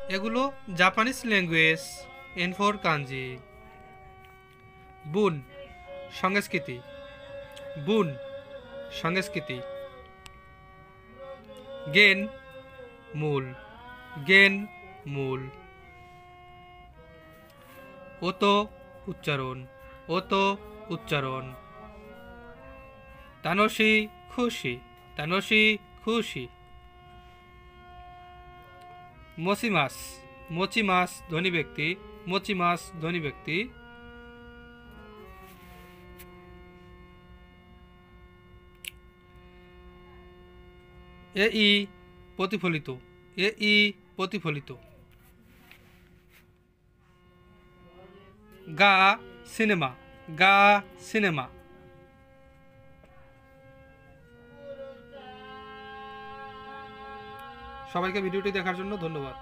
এগুলো Japanese language. N for কাঞ্জি। বুন সংস্কৃতি, বুন সংস্কৃতি। গেন মূল, গেন মূল। ওতো উচ্চারণ, ওতো উচ্চারণ। তানসি খুশি, তানসি খুশি। মচিমাস, মচিমাস ধনী ব্যক্তি, মচিমাস ধনী ব্যক্তি। এই প্রতিফলিত, এই প্রতিফলিত। গা সিনেমা, গা সিনেমা। সবাইকে ভিডিওটি দেখার জন্য ধন্যবাদ।